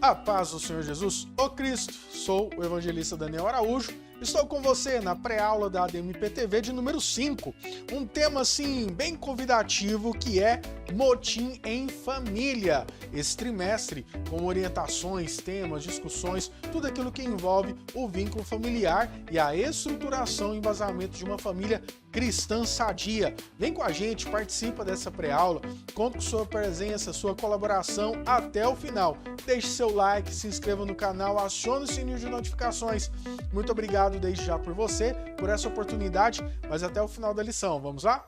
A paz do Senhor Jesus, o Cristo. Sou o evangelista Daniel Araújo. Estou com você na pré-aula da ADMPTV de número 5. Um tema, assim, bem convidativo, que é motim em família. Esse trimestre, com orientações, temas, discussões, tudo aquilo que envolve o vínculo familiar e a estruturação e embasamento de uma família cristã sadia. Vem com a gente, participa dessa pré-aula, conto com sua presença, sua colaboração até o final. Deixe seu like, se inscreva no canal, acione o sininho de notificações. Muito obrigado desde já por você, por essa oportunidade, mas até o final da lição. Vamos lá?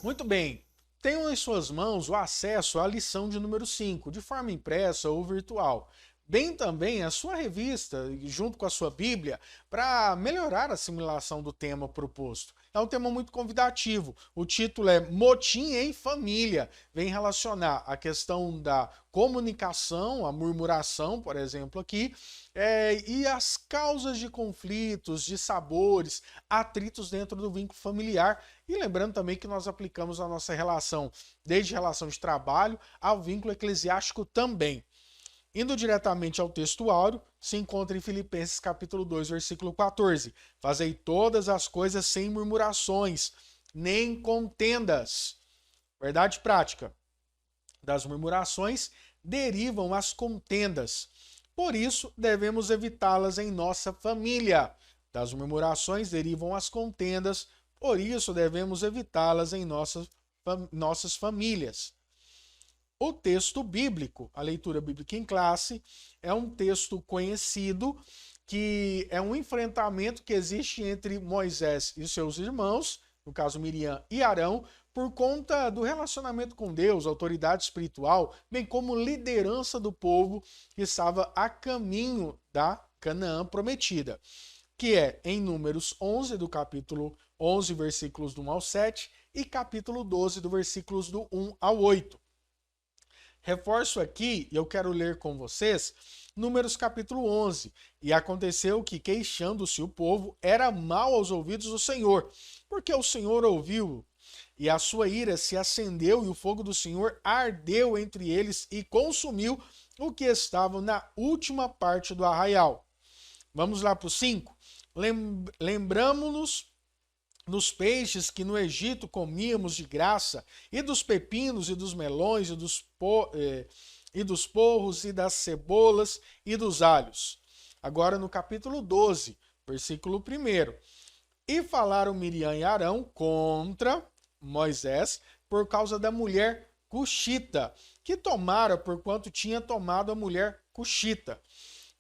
Muito bem. Tenham em suas mãos o acesso à lição de número 5, de forma impressa ou virtual. Bem também a sua revista, junto com a sua Bíblia, para melhorar a assimilação do tema proposto. É um tema muito convidativo. O título é Motim em Família. Vem relacionar a questão da comunicação, a murmuração, por exemplo, aqui, e as causas de conflitos, de sabores, atritos dentro do vínculo familiar. E lembrando também que nós aplicamos a nossa relação, desde relação de trabalho ao vínculo eclesiástico também. Indo diretamente ao texto áureo, se encontra em Filipenses capítulo 2, versículo 14. Fazei todas as coisas sem murmurações, nem contendas. Verdade prática. Das murmurações derivam as contendas. Por isso, devemos evitá-las em nossa família. Das murmurações derivam as contendas. Por isso, devemos evitá-las em nossas famílias. O texto bíblico, a leitura bíblica em classe, é um texto conhecido que é um enfrentamento que existe entre Moisés e seus irmãos, no caso Miriam e Arão, por conta do relacionamento com Deus, autoridade espiritual, bem como liderança do povo que estava a caminho da Canaã prometida, que é em Números 11, do capítulo 11, versículos do 1 ao 7, e capítulo 12, do versículos do 1 ao 8. Reforço aqui, e eu quero ler com vocês, Números capítulo 11. E aconteceu que, queixando-se o povo, era mal aos ouvidos do Senhor, porque o Senhor ouviu, e a sua ira se acendeu, e o fogo do Senhor ardeu entre eles e consumiu o que estava na última parte do arraial. Vamos lá para o 5. Lembramo-nos dos peixes que no Egito comíamos de graça, e dos pepinos, e dos melões, e dos porros, e das cebolas, e dos alhos. Agora no capítulo 12, versículo 1. E falaram Miriam e Arão contra Moisés por causa da mulher cuxita, que tomara porquanto tinha tomado a mulher cuxita.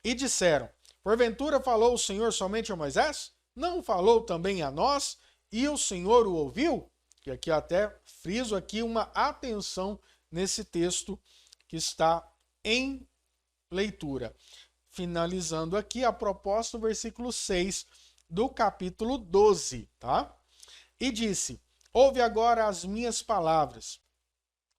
E disseram, porventura falou o Senhor somente a Moisés? Não falou também a nós? E o Senhor o ouviu? E aqui eu até friso aqui uma atenção nesse texto que está em leitura. Finalizando aqui a proposta do versículo 6 do capítulo 12, tá? E disse, ouve agora as minhas palavras.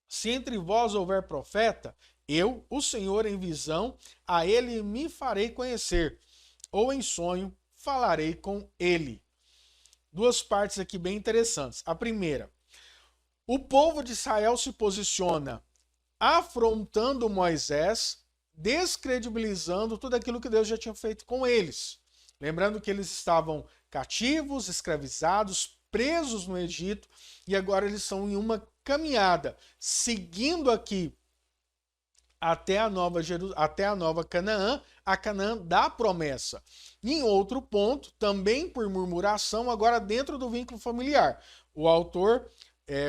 Se entre vós houver profeta, eu, o Senhor em visão, a ele me farei conhecer, ou em sonho falarei com ele. Duas partes aqui bem interessantes. A primeira, o povo de Israel se posiciona afrontando Moisés, descredibilizando tudo aquilo que Deus já tinha feito com eles. Lembrando que eles estavam cativos, escravizados, presos no Egito, e agora eles são em uma caminhada, seguindo aqui até a nova Canaã, a Canaã da promessa. Em outro ponto, também por murmuração, agora dentro do vínculo familiar. O autor,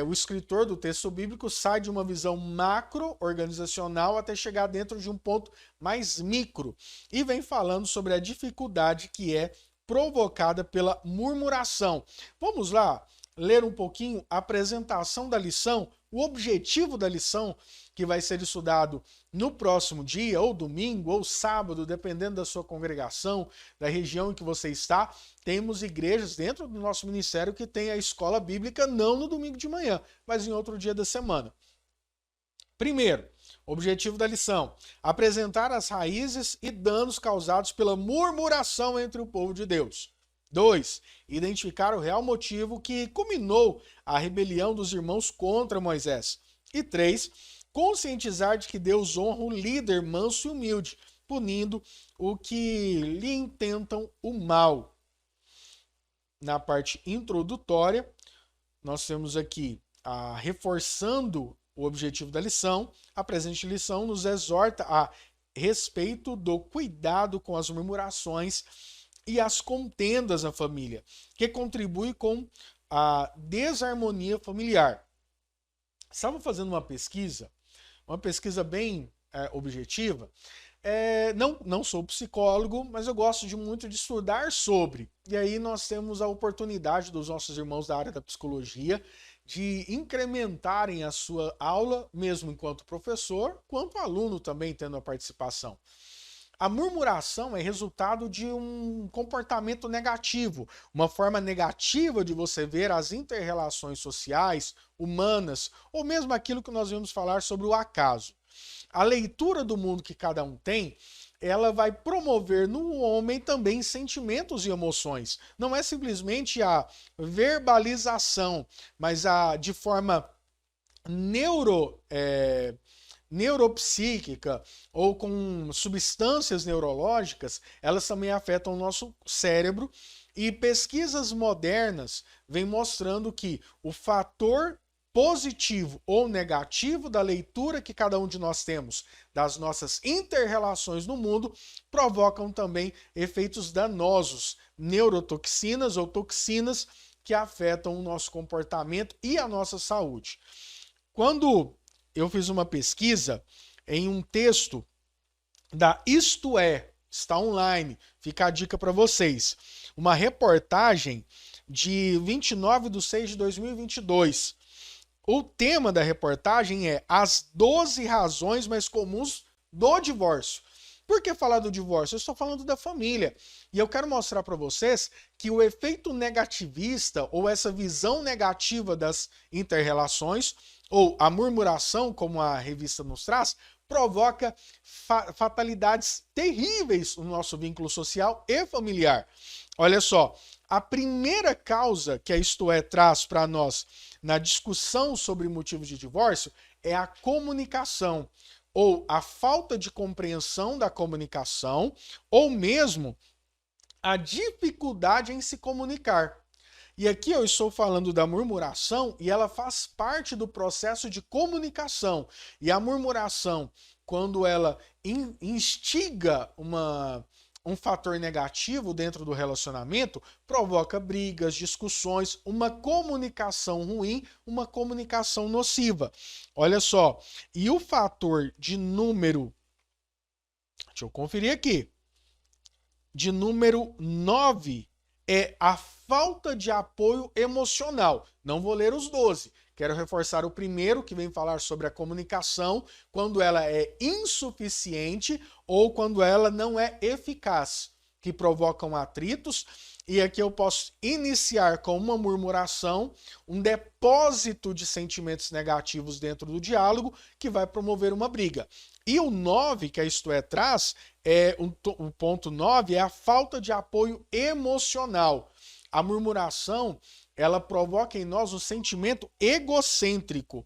o escritor do texto bíblico, sai de uma visão macro-organizacional até chegar dentro de um ponto mais micro. E vem falando sobre a dificuldade que é provocada pela murmuração. Vamos lá ler um pouquinho a apresentação da lição, o objetivo da lição, que vai ser estudado no próximo dia, ou domingo, ou sábado, dependendo da sua congregação, da região em que você está. Temos igrejas dentro do nosso ministério que tem a escola bíblica não no domingo de manhã, mas em outro dia da semana. Primeiro, objetivo da lição, apresentar as raízes e danos causados pela murmuração entre o povo de Deus. 2. Identificar o real motivo que culminou a rebelião dos irmãos contra Moisés. E 3. Conscientizar de que Deus honra o líder manso e humilde, punindo o que lhe intentam o mal. Na parte introdutória, nós temos aqui reforçando o objetivo da lição. A presente lição nos exorta a respeito do cuidado com as murmurações e as contendas na família, que contribui com a desarmonia familiar. Estava fazendo uma pesquisa bem objetiva. Não sou psicólogo, mas eu gosto muito de estudar sobre. E aí nós temos a oportunidade dos nossos irmãos da área da psicologia de incrementarem a sua aula, mesmo enquanto professor, quanto aluno também tendo a participação. A murmuração é resultado de um comportamento negativo, uma forma negativa de você ver as inter-relações sociais, humanas, ou mesmo aquilo que nós vamos falar sobre o acaso. A leitura do mundo que cada um tem, ela vai promover no homem também sentimentos e emoções. Não é simplesmente a verbalização, mas de forma neuropsíquica ou com substâncias neurológicas, elas também afetam o nosso cérebro. E pesquisas modernas vêm mostrando que o fator positivo ou negativo da leitura que cada um de nós temos das nossas inter-relações no mundo provocam também efeitos danosos, neurotoxinas ou toxinas que afetam o nosso comportamento e a nossa saúde. Quando eu fiz uma pesquisa em um texto da Isto É, está online, fica a dica para vocês, uma reportagem de 29/6/2022. O tema da reportagem é as 12 razões mais comuns do divórcio. Por que falar do divórcio? Eu estou falando da família. E eu quero mostrar para vocês que o efeito negativista ou essa visão negativa das inter-relações ou a murmuração, como a revista nos traz, provoca fatalidades terríveis no nosso vínculo social e familiar. Olha só, a primeira causa que a Isto É traz para nós na discussão sobre motivos de divórcio é a comunicação, ou a falta de compreensão da comunicação, ou mesmo a dificuldade em se comunicar. E aqui eu estou falando da murmuração e ela faz parte do processo de comunicação. E a murmuração, quando ela instiga um fator negativo dentro do relacionamento, provoca brigas, discussões, uma comunicação ruim, uma comunicação nociva. Olha só, e o fator de número, deixa eu conferir aqui, de número 9 é a falta de apoio emocional. Não vou ler os 12. Quero reforçar o primeiro, que vem falar sobre a comunicação, quando ela é insuficiente ou quando ela não é eficaz, que provocam atritos. E aqui eu posso iniciar com uma murmuração, um depósito de sentimentos negativos dentro do diálogo, que vai promover uma briga. E o 9, que a Isto É traz, o ponto 9 é a falta de apoio emocional. A murmuração, ela provoca em nós um sentimento egocêntrico,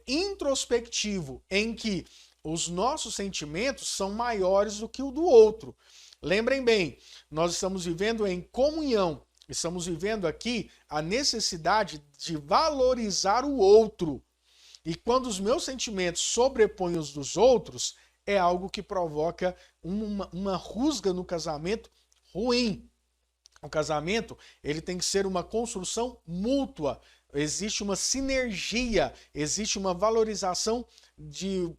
introspectivo, em que os nossos sentimentos são maiores do que o do outro. Lembrem bem, nós estamos vivendo em comunhão, estamos vivendo aqui a necessidade de valorizar o outro. E quando os meus sentimentos sobrepõem os dos outros, é algo que provoca uma rusga no casamento ruim. O casamento, ele tem que ser uma construção mútua. Existe uma sinergia, existe uma valorização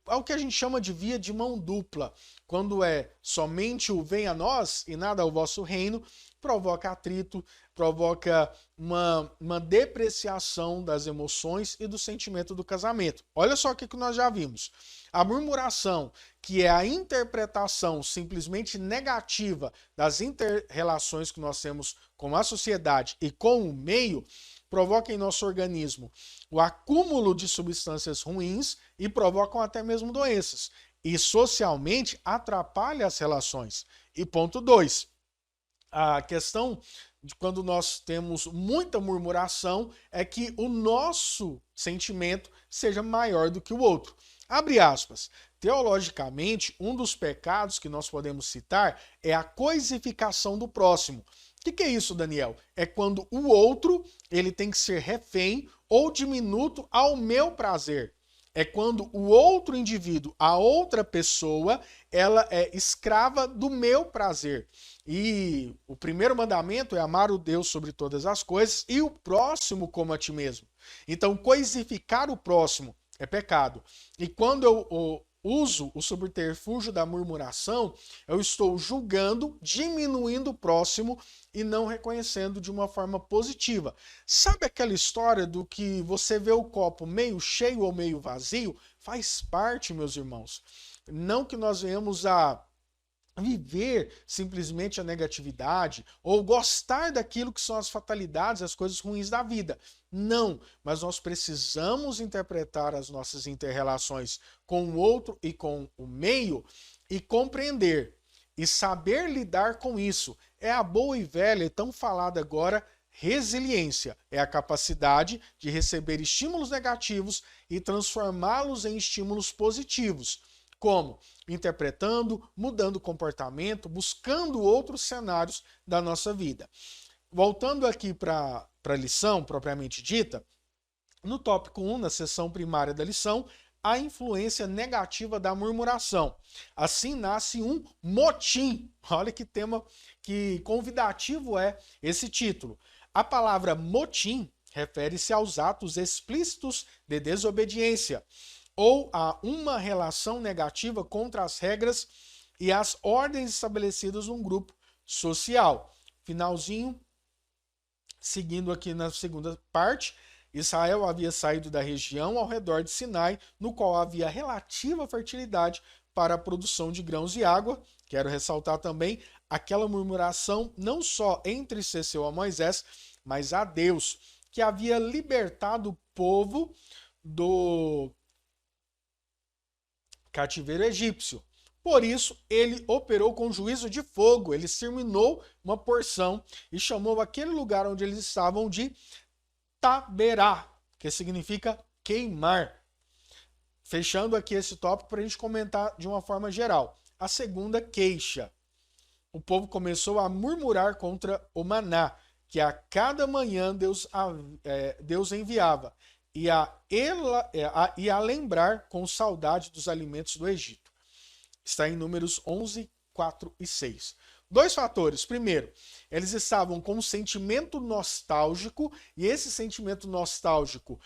ao que a gente chama de via de mão dupla. Quando é somente o vem a nós e nada ao vosso reino, provoca atrito, provoca uma depreciação das emoções e do sentimento do casamento. Olha só o que nós já vimos. A murmuração, que é a interpretação simplesmente negativa das inter-relações que nós temos com a sociedade e com o meio, provoca em nosso organismo o acúmulo de substâncias ruins e provocam até mesmo doenças. E socialmente atrapalha as relações. E ponto 2, a questão quando nós temos muita murmuração, é que o nosso sentimento seja maior do que o outro. Abre aspas. Teologicamente, um dos pecados que nós podemos citar é a coisificação do próximo. O que é isso, Daniel? É quando o outro ele tem que ser refém ou diminuto ao meu prazer. É quando o outro indivíduo, a outra pessoa, ela é escrava do meu prazer. E o primeiro mandamento é amar o Deus sobre todas as coisas e o próximo como a ti mesmo. Então, coisificar o próximo é pecado. E quando eu uso o subterfúgio da murmuração, eu estou julgando, diminuindo o próximo e não reconhecendo de uma forma positiva. Sabe aquela história do que você vê o copo meio cheio ou meio vazio? Faz parte, meus irmãos. Não que nós venhamos a viver simplesmente a negatividade ou gostar daquilo que são as fatalidades, as coisas ruins da vida. Não, mas nós precisamos interpretar as nossas interrelações com o outro e com o meio e compreender e saber lidar com isso. É a boa e velha e tão falada agora resiliência. É a capacidade de receber estímulos negativos e transformá-los em estímulos positivos. Como? Interpretando, mudando o comportamento, buscando outros cenários da nossa vida. Voltando aqui para a lição propriamente dita, no tópico 1, na seção primária da lição, a influência negativa da murmuração. Assim nasce um motim. Olha que tema, que convidativo é esse título. A palavra motim refere-se aos atos explícitos de desobediência, ou a uma relação negativa contra as regras e as ordens estabelecidas num grupo social. Finalzinho, seguindo aqui na segunda parte, Israel havia saído da região ao redor de Sinai, no qual havia relativa fertilidade para a produção de grãos e água. Quero ressaltar também aquela murmuração não só entristeceu a Moisés, mas a Deus, que havia libertado o povo do cativeiro egípcio. Por isso, ele operou com juízo de fogo, ele exterminou uma porção e chamou aquele lugar onde eles estavam de Taberá, que significa queimar. Fechando aqui esse tópico para a gente comentar de uma forma geral. A segunda queixa. O povo começou a murmurar contra o maná, que a cada manhã Deus enviava, e a lembrar com saudade dos alimentos do Egito. Está em Números 11, 4 e 6. Dois fatores. Primeiro, eles estavam com um sentimento nostálgico, e esse sentimento nostálgico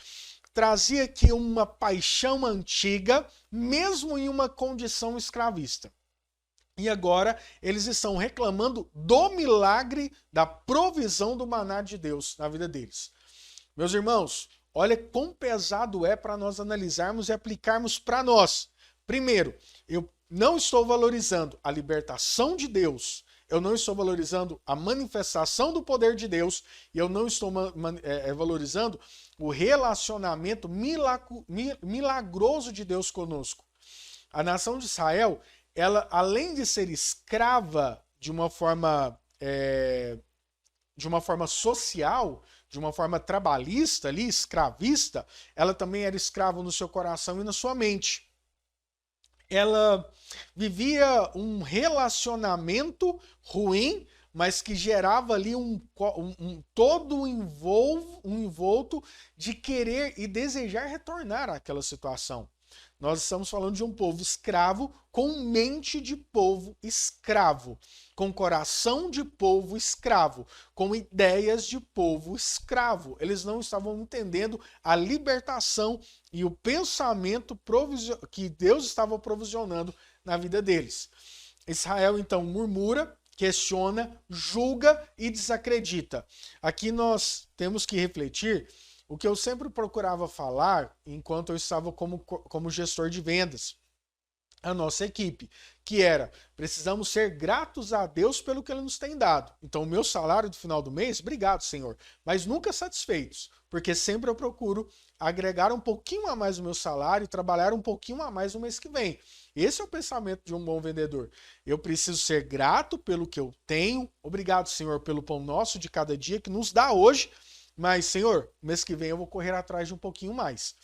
trazia aqui uma paixão antiga, mesmo em uma condição escravista. E agora eles estão reclamando do milagre da provisão do maná de Deus na vida deles. Meus irmãos, olha quão pesado é para nós analisarmos e aplicarmos para nós. Primeiro, eu não estou valorizando a libertação de Deus, eu não estou valorizando a manifestação do poder de Deus, e eu não estou valorizando o relacionamento milagroso de Deus conosco. A nação de Israel, ela, além de ser escrava de uma forma social, de uma forma trabalhista ali, escravista, ela também era escrava no seu coração e na sua mente. Ela vivia um relacionamento ruim, mas que gerava ali todo um envolto de querer e desejar retornar àquela situação. Nós estamos falando de um povo escravo com mente de povo escravo, com coração de povo escravo, com ideias de povo escravo. Eles não estavam entendendo a libertação e o pensamento que Deus estava provisionando na vida deles. Israel então murmura, questiona, julga e desacredita. Aqui nós temos que refletir o que eu sempre procurava falar enquanto eu estava como gestor de vendas. a nossa equipe, que era: precisamos ser gratos a Deus pelo que Ele nos tem dado. Então, o meu salário do final do mês, obrigado, Senhor, mas nunca satisfeitos, porque sempre eu procuro agregar um pouquinho a mais no meu salário e trabalhar um pouquinho a mais no mês que vem. Esse é o pensamento de um bom vendedor. Eu preciso ser grato pelo que eu tenho. Obrigado, Senhor, pelo pão nosso de cada dia que nos dá hoje, mas, Senhor, mês que vem eu vou correr atrás de um pouquinho mais.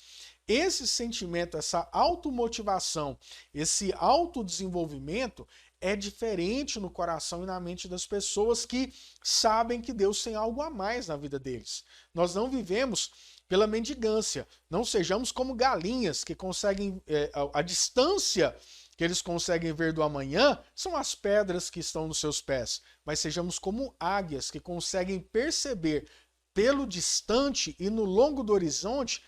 Esse sentimento, essa automotivação, esse autodesenvolvimento é diferente no coração e na mente das pessoas que sabem que Deus tem algo a mais na vida deles. Nós não vivemos pela mendigância. Não sejamos como galinhas que conseguem, a distância que eles conseguem ver do amanhã são as pedras que estão nos seus pés. Mas sejamos como águias que conseguem perceber pelo distante e no longo do horizonte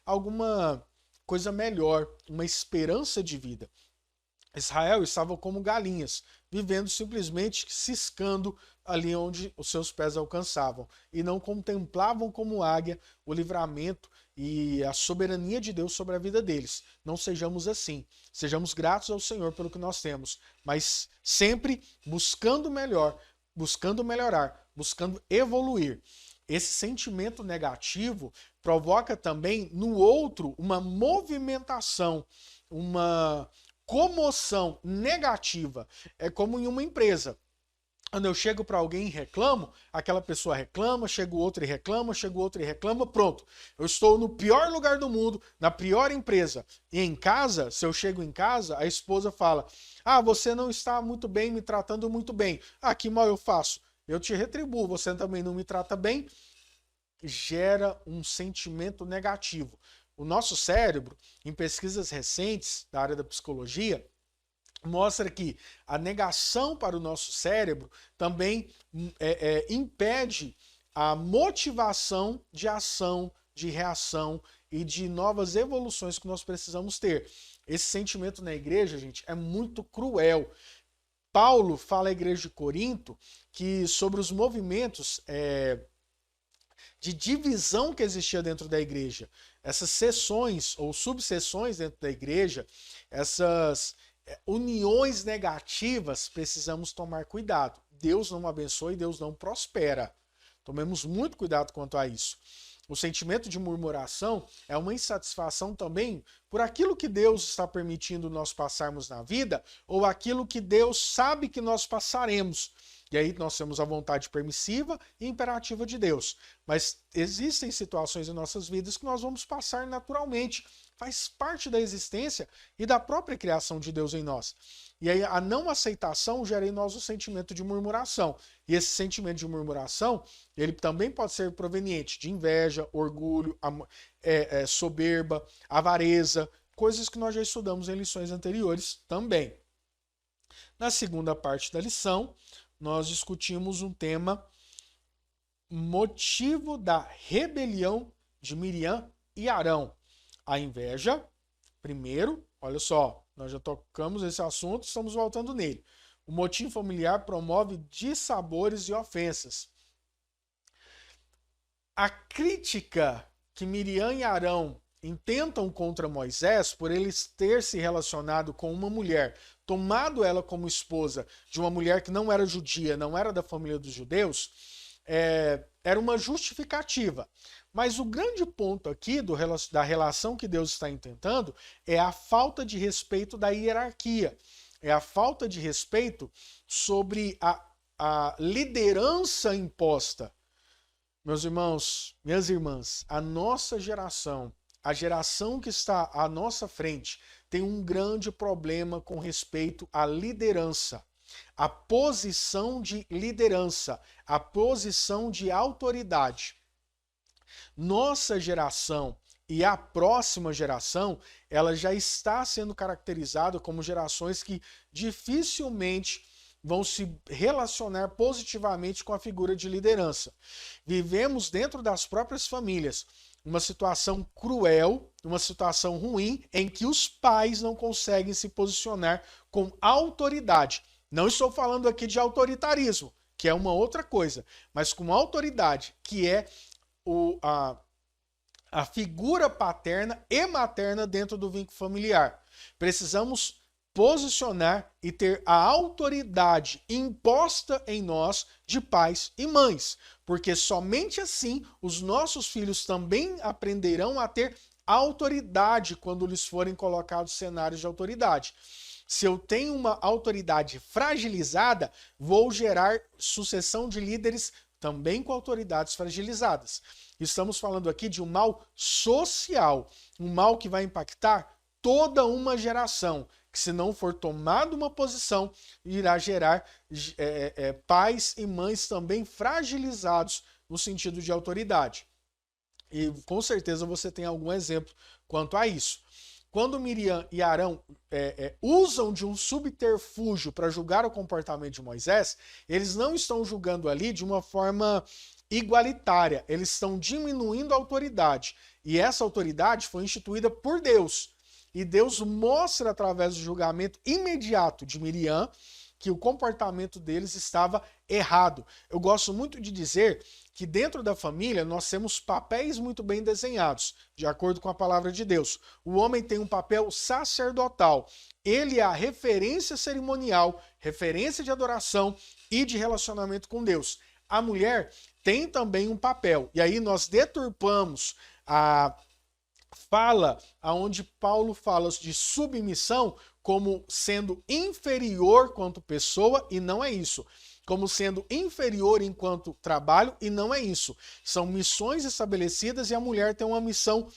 alguma coisa melhor, uma esperança de vida. Israel estava como galinhas, vivendo simplesmente ciscando ali onde os seus pés alcançavam, e não contemplavam como águia o livramento e a soberania de Deus sobre a vida deles. Não sejamos assim. Sejamos gratos ao Senhor pelo que nós temos, mas sempre buscando melhor, buscando melhorar, buscando evoluir. Esse sentimento negativo provoca também no outro uma movimentação, uma comoção negativa. É como em uma empresa. Quando eu chego para alguém e reclamo, aquela pessoa reclama, chega o outro e reclama, chega o outro e reclama, pronto. Eu estou no pior lugar do mundo, na pior empresa. E em casa, se eu chego em casa, a esposa fala: ah, você não está muito bem, me tratando muito bem. Ah, que mal eu faço? Eu te retribuo, você também não me trata bem. Gera um sentimento negativo. O nosso cérebro, em pesquisas recentes da área da psicologia, mostra que a negação para o nosso cérebro também impede a motivação de ação, de reação e de novas evoluções que nós precisamos ter. Esse sentimento na igreja, gente, é muito cruel. Paulo fala à igreja de Corinto que sobre os movimentos de divisão que existia dentro da igreja, essas seções ou subseções dentro da igreja, essas uniões negativas, precisamos tomar cuidado. Deus não abençoa e Deus não prospera. Tomemos muito cuidado quanto a isso. O sentimento de murmuração é uma insatisfação também por aquilo que Deus está permitindo nós passarmos na vida ou aquilo que Deus sabe que nós passaremos. E aí nós temos a vontade permissiva e imperativa de Deus. Mas existem situações em nossas vidas que nós vamos passar naturalmente. Faz parte da existência e da própria criação de Deus em nós. E aí a não aceitação gera em nós o sentimento de murmuração. E esse sentimento de murmuração, ele também pode ser proveniente de inveja, orgulho, soberba, avareza, coisas que nós já estudamos em lições anteriores também. Na segunda parte da lição, nós discutimos um tema: motivo da rebelião de Miriam e Arão. A inveja, primeiro, olha só, nós já tocamos esse assunto, estamos voltando nele. O motim familiar promove dissabores e ofensas. A crítica que Miriam e Arão intentam contra Moisés, por eles ter se relacionado com uma mulher, tomado ela como esposa de uma mulher que não era judia, não era da família dos judeus, era uma justificativa. Mas o grande ponto aqui da relação que Deus está intentando é a falta de respeito da hierarquia. É a falta de respeito sobre a liderança imposta. Meus irmãos, minhas irmãs, a nossa geração, a geração que está à nossa frente, tem um grande problema com respeito à liderança. A posição de liderança, a posição de autoridade. Nossa geração e a próxima geração, ela já está sendo caracterizada como gerações que dificilmente vão se relacionar positivamente com a figura de liderança. Vivemos dentro das próprias famílias uma situação cruel, uma situação ruim, em que os pais não conseguem se posicionar com autoridade. Não estou falando aqui de autoritarismo, que é uma outra coisa, mas com autoridade, que é a figura paterna e materna dentro do vínculo familiar. Precisamos posicionar e ter a autoridade imposta em nós de pais e mães, porque somente assim os nossos filhos também aprenderão a ter autoridade quando lhes forem colocados cenários de autoridade. Se eu tenho uma autoridade fragilizada, vou gerar sucessão de líderes também com autoridades fragilizadas. Estamos falando aqui de um mal social, um mal que vai impactar toda uma geração, que se não for tomada uma posição, irá gerar pais e mães também fragilizados no sentido de autoridade. E com certeza você tem algum exemplo quanto a isso. Quando Miriam e Arão usam de um subterfúgio para julgar o comportamento de Moisés, eles não estão julgando ali de uma forma igualitária, eles estão diminuindo a autoridade. E essa autoridade foi instituída por Deus. E Deus mostra através do julgamento imediato de Miriam que o comportamento deles estava errado. Eu gosto muito de dizer que dentro da família nós temos papéis muito bem desenhados, de acordo com a palavra de Deus. O homem tem um papel sacerdotal. Ele é a referência cerimonial, referência de adoração e de relacionamento com Deus. A mulher tem também um papel. E aí nós deturpamos a fala aonde Paulo fala de submissão como sendo inferior quanto pessoa, e não é isso. Como sendo inferior enquanto trabalho, e não é isso. São missões estabelecidas e a mulher tem uma missão,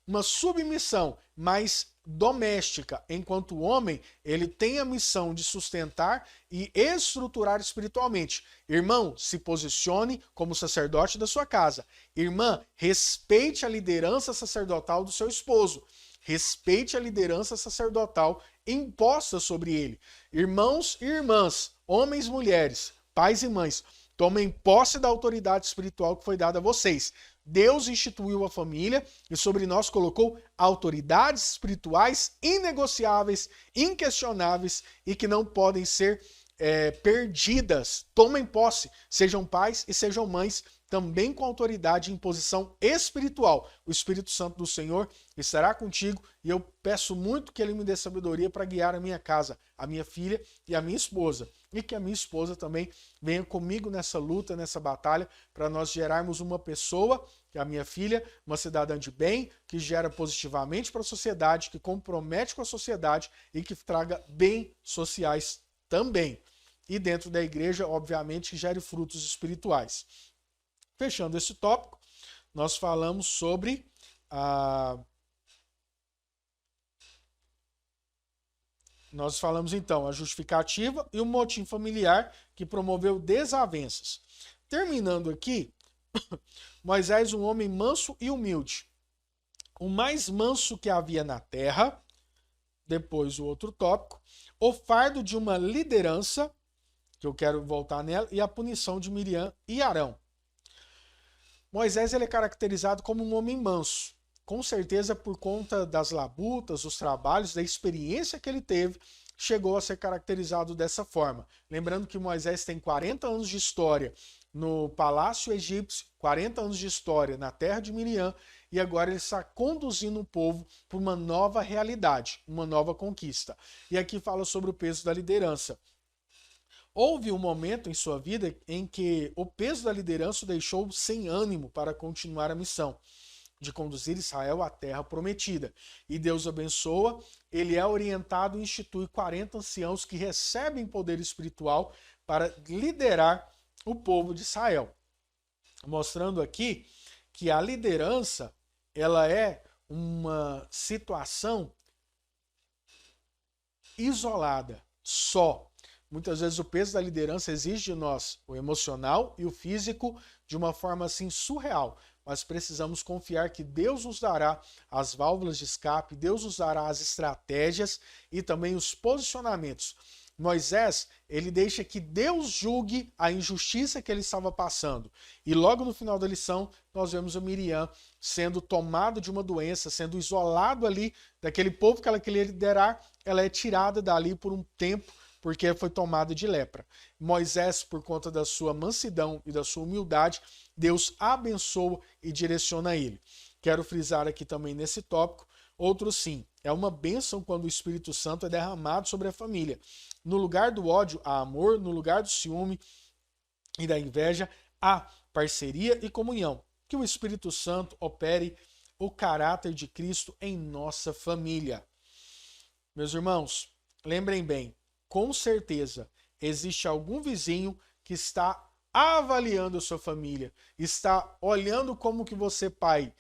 uma submissão mais doméstica, enquanto o homem, ele tem a missão de sustentar e estruturar espiritualmente. Irmão, se posicione como sacerdote da sua casa. Irmã, respeite a liderança sacerdotal do seu esposo. Respeite a liderança sacerdotal imposta sobre ele. Irmãos e irmãs, homens e mulheres, pais e mães, tomem posse da autoridade espiritual que foi dada a vocês. Deus instituiu a família e sobre nós colocou autoridades espirituais inegociáveis, inquestionáveis e que não podem ser perdidas. Tomem posse, sejam pais e sejam mães, também com autoridade e imposição espiritual. O Espírito Santo do Senhor estará contigo e eu peço muito que Ele me dê sabedoria para guiar a minha casa, a minha filha e a minha esposa. E que a minha esposa também venha comigo nessa luta, nessa batalha, para nós gerarmos uma pessoa, que é a minha filha, uma cidadã de bem, que gera positivamente para a sociedade, que compromete com a sociedade e que traga bem sociais também. E dentro da igreja, obviamente, que gere frutos espirituais. Fechando esse tópico, nós falamos sobre Nós falamos então a justificativa e o motim familiar que promoveu desavenças. Terminando aqui, Moisés, um homem manso e humilde. O mais manso que havia na terra, depois o outro tópico, o fardo de uma liderança, que eu quero voltar nela, e a punição de Miriam e Arão. Moisés ele é caracterizado como um homem manso, com certeza por conta das labutas, dos trabalhos, da experiência que ele teve, chegou a ser caracterizado dessa forma. Lembrando que Moisés tem 40 anos de história no palácio egípcio, 40 anos de história na terra de Miriam, e agora ele está conduzindo o povo para uma nova realidade, uma nova conquista. E aqui fala sobre o peso da liderança. Houve um momento em sua vida em que o peso da liderança o deixou sem ânimo para continuar a missão de conduzir Israel à terra prometida. E Deus abençoa, ele é orientado e institui 40 anciãos que recebem poder espiritual para liderar o povo de Israel. Mostrando aqui que a liderança, ela é uma situação isolada, só. Muitas vezes o peso da liderança exige de nós o emocional e o físico de uma forma assim surreal. Mas precisamos confiar que Deus nos dará as válvulas de escape, Deus nos dará as estratégias e também os posicionamentos. Moisés, ele deixa que Deus julgue a injustiça que ele estava passando. E logo no final da lição, nós vemos a Miriam sendo tomada de uma doença, sendo isolado ali daquele povo que ela queria liderar, ela é tirada dali por um tempo, porque foi tomada de lepra. Moisés, por conta da sua mansidão e da sua humildade, Deus abençoa e direciona ele. quero frisar aqui também nesse tópico. Outro sim, é uma bênção quando o Espírito Santo é derramado sobre a família. No lugar do ódio, há amor, no lugar do ciúme e da inveja, há parceria e comunhão. Que o Espírito Santo opere o caráter de Cristo em nossa família. Meus irmãos, lembrem bem, com certeza existe algum vizinho que está avaliando a sua família, está olhando como que você pai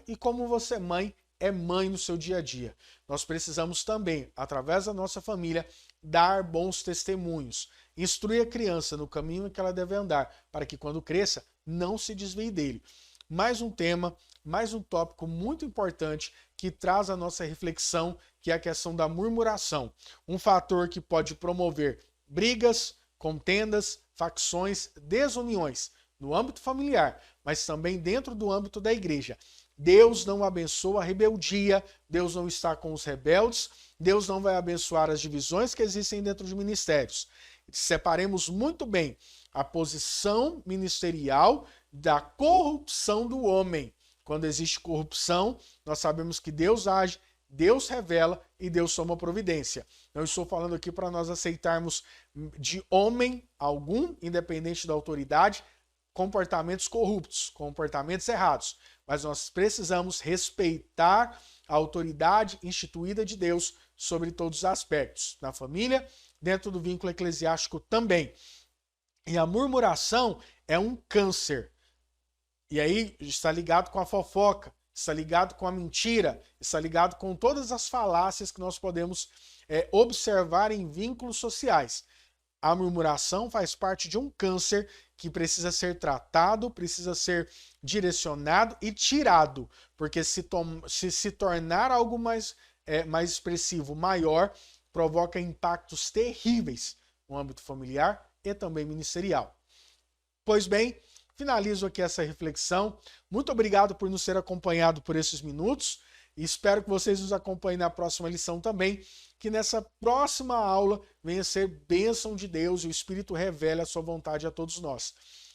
e como você mãe é mãe no seu dia a dia. Nós precisamos também, através da nossa família, dar bons testemunhos, instruir a criança no caminho em que ela deve andar, para que quando cresça, não se desvie dele. Mais um tema, mais um tópico muito importante que traz a nossa reflexão, que é a questão da murmuração. Um fator que pode promover brigas, contendas, facções, desuniões no âmbito familiar, mas também dentro do âmbito da igreja. Deus não abençoa a rebeldia, Deus não está com os rebeldes, Deus não vai abençoar as divisões que existem dentro de ministérios. Separemos muito bem a posição ministerial da corrupção do homem. Quando existe corrupção, nós sabemos que Deus age, Deus revela e Deus toma providência. Não estou falando aqui para nós aceitarmos de homem algum, independente da autoridade, comportamentos corruptos, comportamentos errados. Mas nós precisamos respeitar a autoridade instituída de Deus sobre todos os aspectos. Na família, dentro do vínculo eclesiástico também. E a murmuração é um câncer. E aí está ligado com a fofoca, está ligado com a mentira, está ligado com todas as falácias que nós podemos observar em vínculos sociais. A murmuração faz parte de um câncer que precisa ser tratado, precisa ser direcionado e tirado, porque se tornar algo mais expressivo, maior, provoca impactos terríveis no âmbito familiar e também ministerial. Pois bem, finalizo aqui essa reflexão. Muito obrigado por nos ter acompanhado por esses minutos e espero que vocês nos acompanhem na próxima lição também, que nessa próxima aula venha ser bênção de Deus e o Espírito revele a sua vontade a todos nós.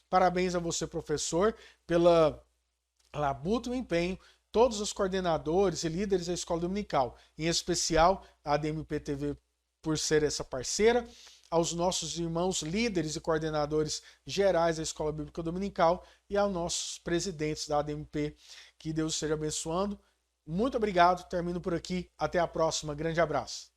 Parabéns a você, professor, pela labuta e o empenho, todos os coordenadores e líderes da Escola Dominical, em especial a ADMP TV por ser essa parceira, aos nossos irmãos líderes e coordenadores gerais da Escola Bíblica Dominical e aos nossos presidentes da ADMP. Que Deus esteja abençoando. Muito obrigado, termino por aqui. Até a próxima. Grande abraço.